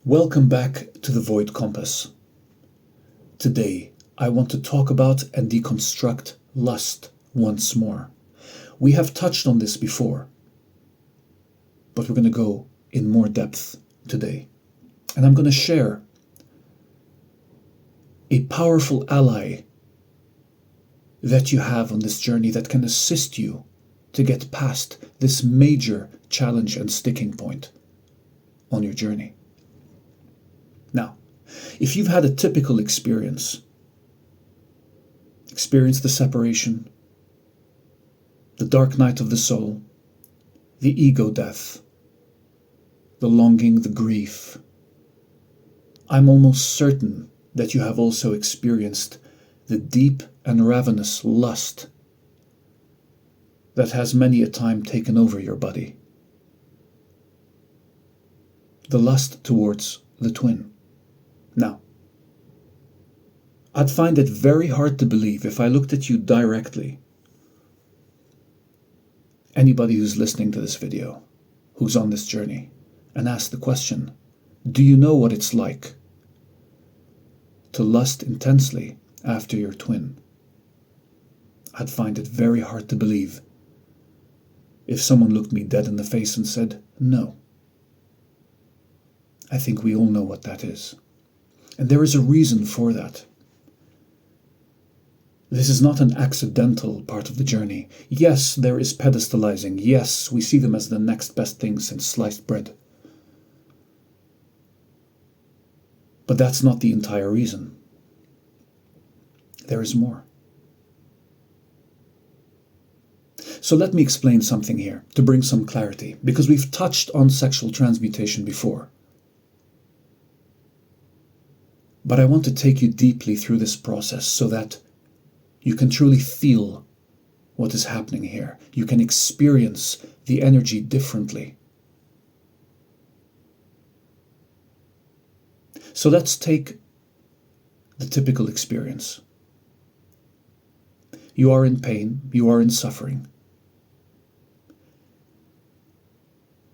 Welcome back to the Void Compass. Today, I want to talk about and deconstruct lust once more. We have touched on this before, but we're going to go in more depth today. And I'm going to share a powerful ally that you have on this journey that can assist you to get past this major challenge and sticking point on your journey. Now, if you've had a typical experience the separation, the dark night of the soul, the ego death, the longing, the grief, I'm almost certain that you have also experienced the deep and ravenous lust that has many a time taken over your body. The lust towards the twin. Now, I'd find it very hard to believe if I looked at you directly, anybody who's listening to this video, who's on this journey, and asked the question, do you know what it's like to lust intensely after your twin? I'd find it very hard to believe if someone looked me dead in the face and said, no. I think we all know what that is. And there is a reason for that. This is not an accidental part of the journey. Yes, there is pedestalizing. Yes, we see them as the next best thing since sliced bread. But that's not the entire reason. There is more. So let me explain something here to bring some clarity, because we've touched on sexual transmutation before. But I want to take you deeply through this process so that you can truly feel what is happening here. You can experience the energy differently. So let's take the typical experience. You are in pain, you are in suffering,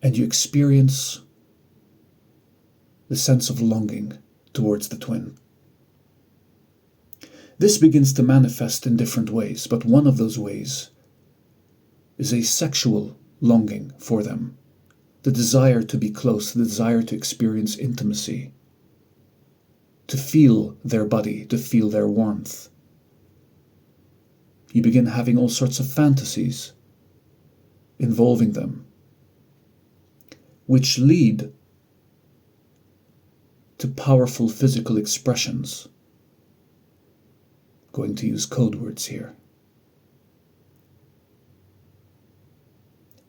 and you experience the sense of longing towards the twin. This begins to manifest in different ways, but one of those ways is a sexual longing for them, the desire to be close, the desire to experience intimacy, to feel their body, to feel their warmth. You begin having all sorts of fantasies involving them, which lead to powerful physical expressions. Going to use code words here.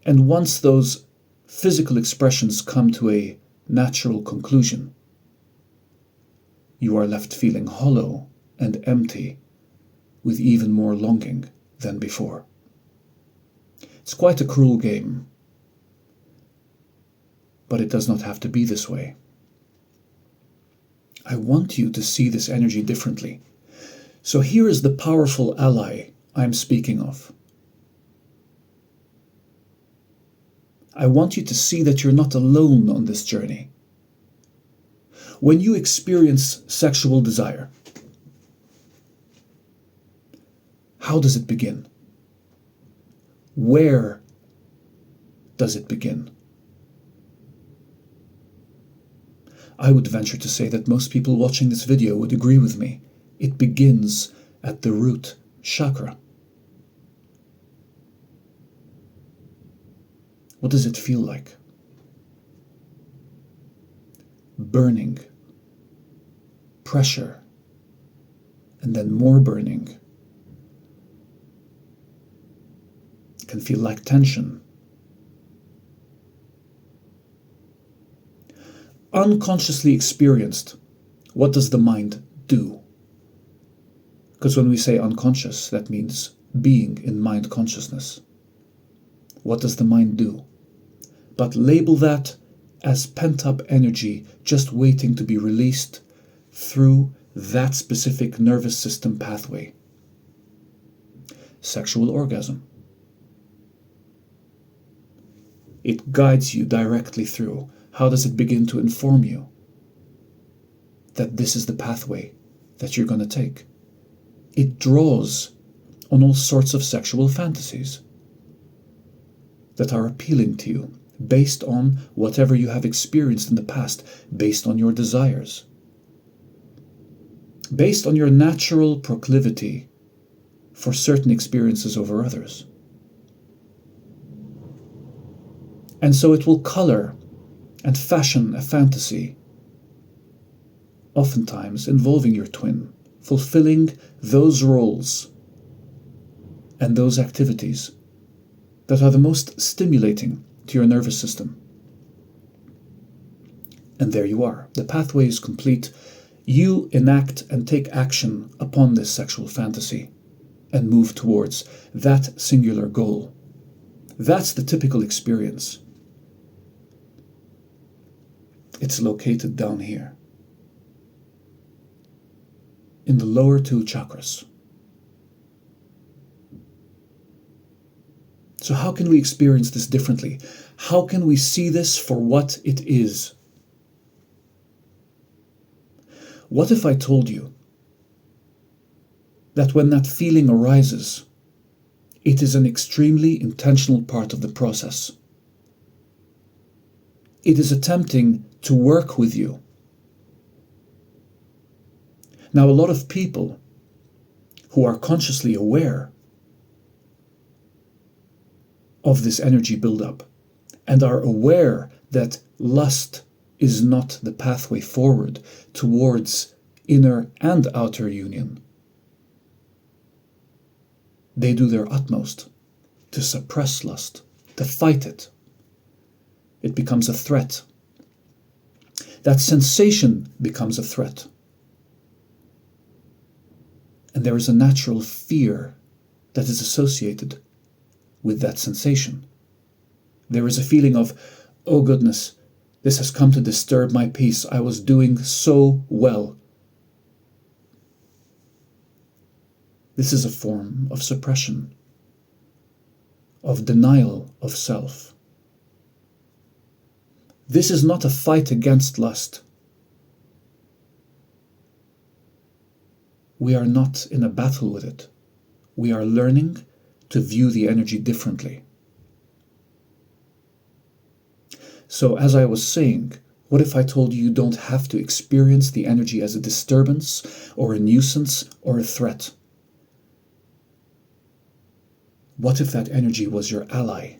And once those physical expressions come to a natural conclusion, you are left feeling hollow and empty with even more longing than before. It's quite a cruel game, but it does not have to be this way. I want you to see this energy differently. So here is the powerful ally I'm speaking of. I want you to see that you're not alone on this journey. When you experience sexual desire, how does it begin? Where does it begin? I would venture to say that most people watching this video would agree with me. It begins at the root chakra. What does it feel like? Burning, pressure, and then more burning. It can feel like tension. Unconsciously experienced, what does the mind do? Because when we say unconscious, that means being in mind consciousness. What does the mind do? But label that as pent-up energy just waiting to be released through that specific nervous system pathway. Sexual orgasm. It guides you directly through. How does it begin to inform you? that this is the pathway that you're going to take. It draws on all sorts of sexual fantasies that are appealing to you based on whatever you have experienced in the past, based on your desires, based on your natural proclivity for certain experiences over others. And so it will color and fashion a fantasy, oftentimes involving your twin, fulfilling those roles and those activities that are the most stimulating to your nervous system. And there you are. The pathway is complete. You enact and take action upon this sexual fantasy and move towards that singular goal. That's the typical experience. It's located down here, in the lower 2 chakras. So how can we experience this differently? How can we see this for what it is? What if I told you that when that feeling arises, it is an extremely intentional part of the process? It is attempting to work with you. Now, a lot of people who are consciously aware of this energy buildup and are aware that lust is not the pathway forward towards inner and outer union, they do their utmost to suppress lust, to fight it. It becomes a threat. That sensation becomes a threat. And there is a natural fear that is associated with that sensation. There is a feeling of, oh goodness, this has come to disturb my peace. I was doing so well. This is a form of suppression, of denial of self. This is not a fight against lust. We are not in a battle with it. We are learning to view the energy differently. So, as I was saying, what if I told you you don't have to experience the energy as a disturbance or a nuisance or a threat? What if that energy was your ally,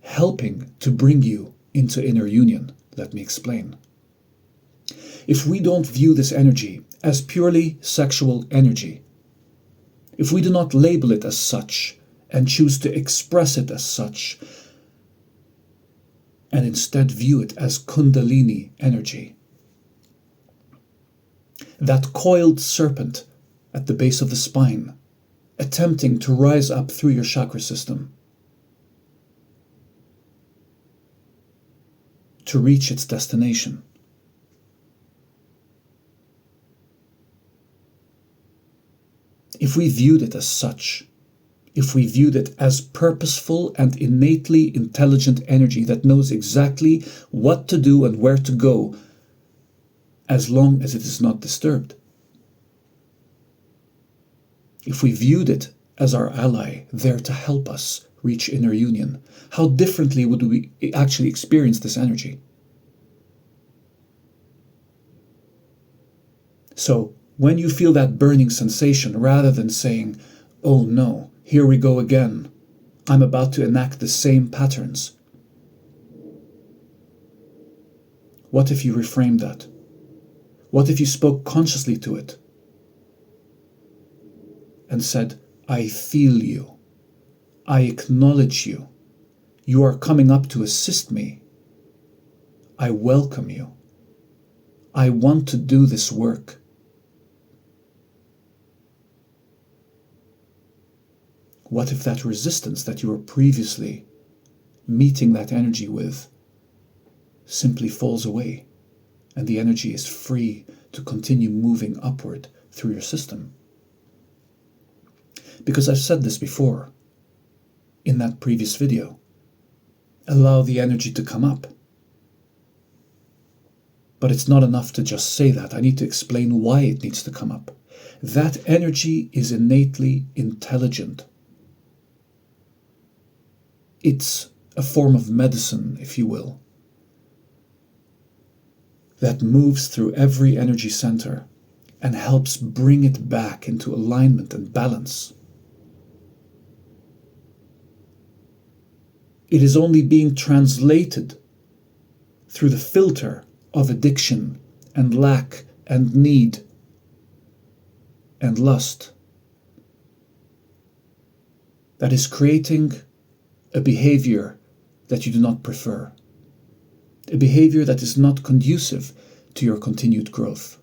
helping to bring you into inner union? Let me explain. If we don't view this energy as purely sexual energy, if we do not label it as such and choose to express it as such, and instead view it as Kundalini energy, that coiled serpent at the base of the spine, attempting to rise up through your chakra system to reach its destination. If we viewed it as such, if we viewed it as purposeful and innately intelligent energy that knows exactly what to do and where to go, as long as it is not disturbed, if we viewed it as our ally, there to help us reach inner union, how differently would we actually experience this energy? So, when you feel that burning sensation, rather than saying, oh no, here we go again, I'm about to enact the same patterns, what if you reframed that? What if you spoke consciously to it and said, I feel you, I acknowledge you, you are coming up to assist me, I welcome you, I want to do this work. What if that resistance that you were previously meeting that energy with simply falls away and the energy is free to continue moving upward through your system? Because I've said this before in that previous video, allow the energy to come up. But it's not enough to just say that. I need to explain why it needs to come up. That energy is innately intelligent. It's a form of medicine, if you will, that moves through every energy center and helps bring it back into alignment and balance. It is only being translated through the filter of addiction and lack and need and lust that is creating a behavior that you do not prefer, a behavior that is not conducive to your continued growth.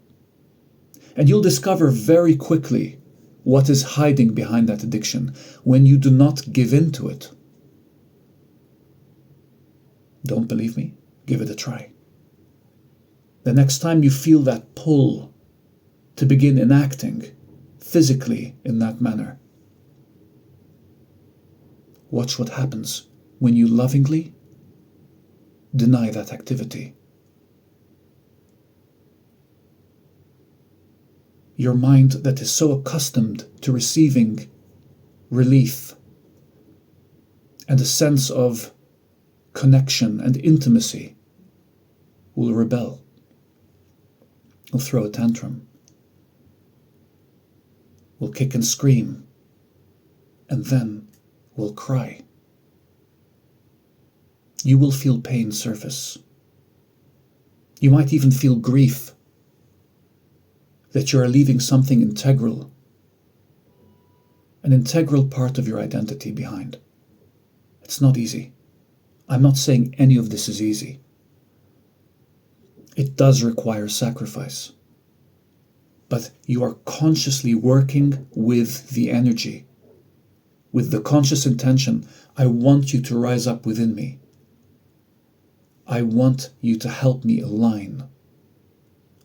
And you'll discover very quickly what is hiding behind that addiction when you do not give in to it. Don't believe me? Give it a try. The next time you feel that pull to begin enacting physically in that manner, watch what happens when you lovingly deny that activity. Your mind that is so accustomed to receiving relief and a sense of connection and intimacy will rebel, will throw a tantrum, will kick and scream, and then will cry. You will feel pain surface. You might even feel grief that you are leaving something integral, an integral part of your identity behind. It's not easy. I'm not saying any of this is easy. It does require sacrifice. But you are consciously working with the energy, with the conscious intention, I want you to rise up within me. I want you to help me align.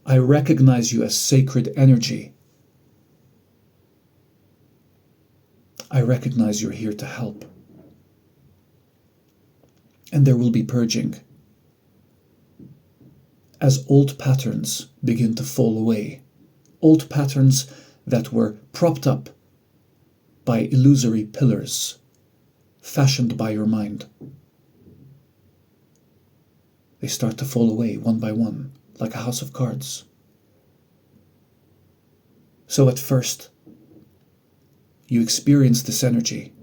I recognize you as sacred energy. I recognize you're here to help. And there will be purging as old patterns begin to fall away. Old patterns that were propped up by illusory pillars fashioned by your mind. They start to fall away one by one, like a house of cards. So at first, you experience this energy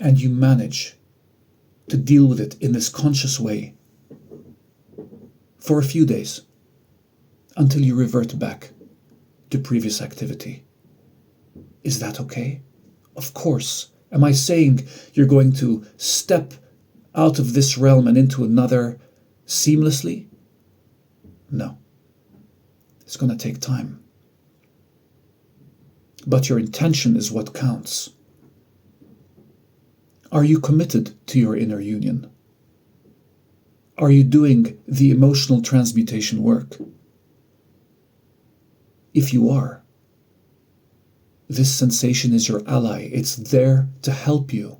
and you manage to deal with it in this conscious way for a few days until you revert back to previous activity. Is that okay? Of course. Am I saying you're going to step out of this realm and into another seamlessly? No. It's going to take time. But your intention is what counts. Are you committed to your inner union? Are you doing the emotional transmutation work? If you are, this sensation is your ally. It's there to help you.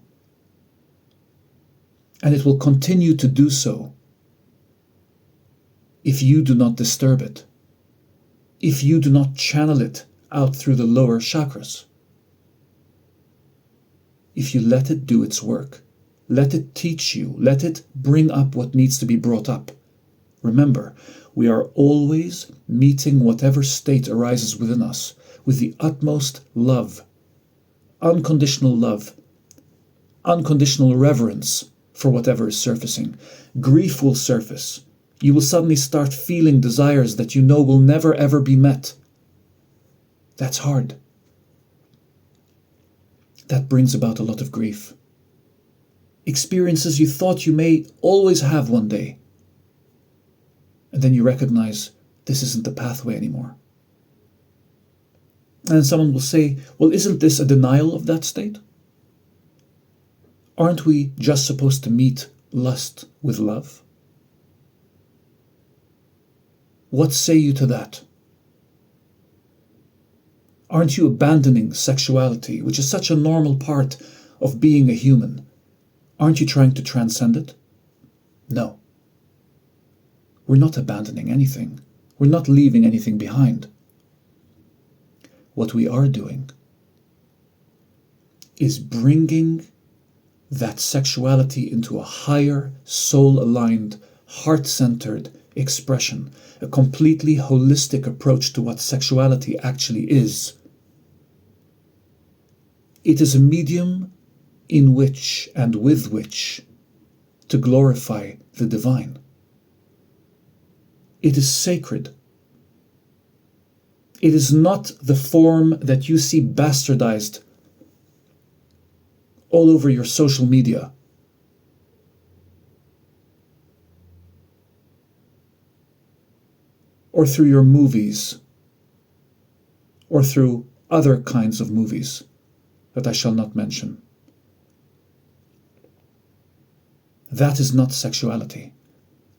And it will continue to do so if you do not disturb it, if you do not channel it out through the lower chakras. If you let it do its work, let it teach you, let it bring up what needs to be brought up. Remember, we are always meeting whatever state arises within us with the utmost love, unconditional reverence for whatever is surfacing. Grief will surface. You will suddenly start feeling desires that you know will never ever be met. That's hard. That brings about a lot of grief. Experiences you thought you may always have one day. And then you recognize this isn't the pathway anymore. And someone will say, well, isn't this a denial of that state? Aren't we just supposed to meet lust with love? What say you to that? Aren't you abandoning sexuality, which is such a normal part of being a human? Aren't you trying to transcend it? No. We're not abandoning anything. We're not leaving anything behind. What we are doing is bringing that sexuality into a higher, soul-aligned, heart-centered expression, a completely holistic approach to what sexuality actually is. It is a medium in which and with which to glorify the divine. It is sacred. It is not the form that you see bastardized all over your social media. Or through your movies, or through other kinds of movies that I shall not mention. That is not sexuality.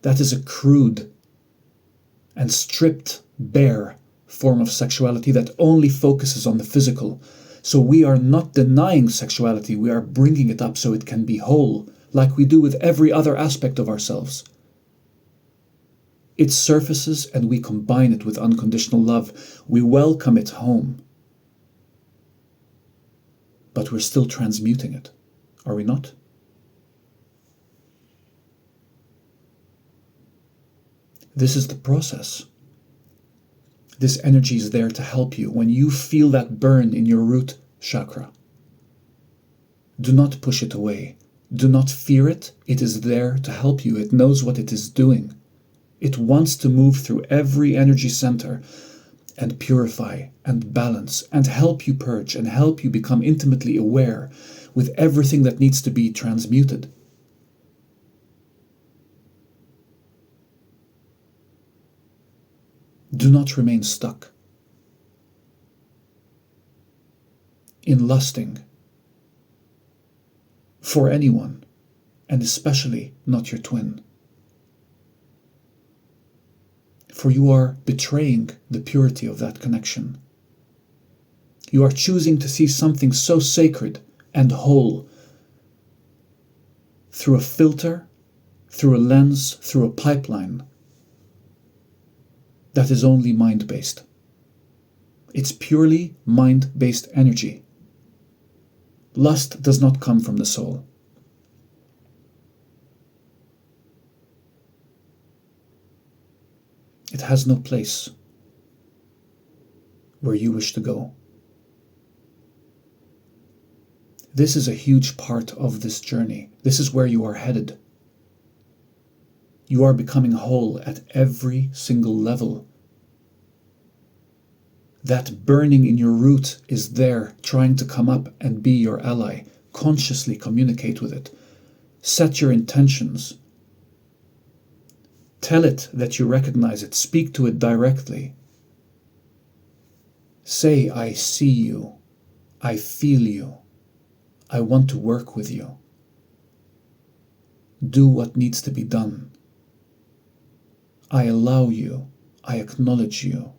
That is a crude and stripped bare form of sexuality that only focuses on the physical. So we are not denying sexuality, we are bringing it up so it can be whole, like we do with every other aspect of ourselves. It surfaces and we combine it with unconditional love. We welcome it home. But we're still transmuting it, are we not? This is the process. This energy is there to help you. When you feel that burn in your root chakra, do not push it away. Do not fear it. It is there to help you. It knows what it is doing. It wants to move through every energy center and purify and balance and help you purge and help you become intimately aware with everything that needs to be transmuted. Do not remain stuck in lusting for anyone, and especially not your twin. For you are betraying the purity of that connection. You are choosing to see something so sacred and whole through a filter, through a lens, through a pipeline that is only mind-based. It's purely mind-based energy. Lust does not come from the soul. It has no place where you wish to go. This is a huge part of this journey. This is where you are headed. You are becoming whole at every single level. That burning in your root is there, trying to come up and be your ally. Consciously communicate with it. Set your intentions. Tell it that you recognize it. Speak to it directly. Say, I see you. I feel you. I want to work with you. Do what needs to be done. I allow you. I acknowledge you.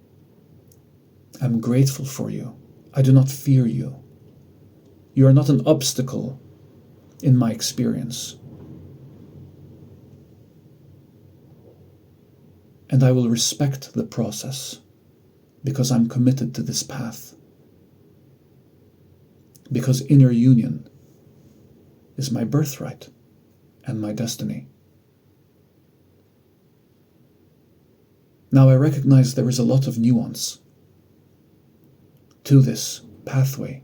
I'm grateful for you. I do not fear you. You are not an obstacle in my experience. And I will respect the process because I'm committed to this path. Because inner union is my birthright and my destiny. Now I recognize there is a lot of nuance to this pathway.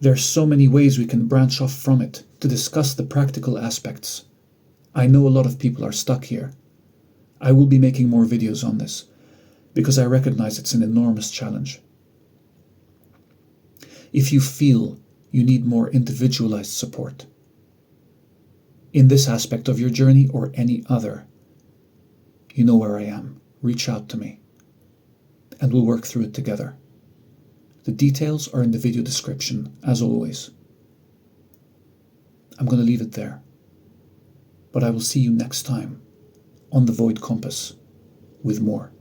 There are so many ways we can branch off from it to discuss the practical aspects. I know a lot of people are stuck here. I will be making more videos on this because I recognize it's an enormous challenge. If you feel you need more individualized support in this aspect of your journey or any other, you know where I am. Reach out to me and we'll work through it together. The details are in the video description, as always. I'm going to leave it there, but I will see you next time on the Void Compass with more.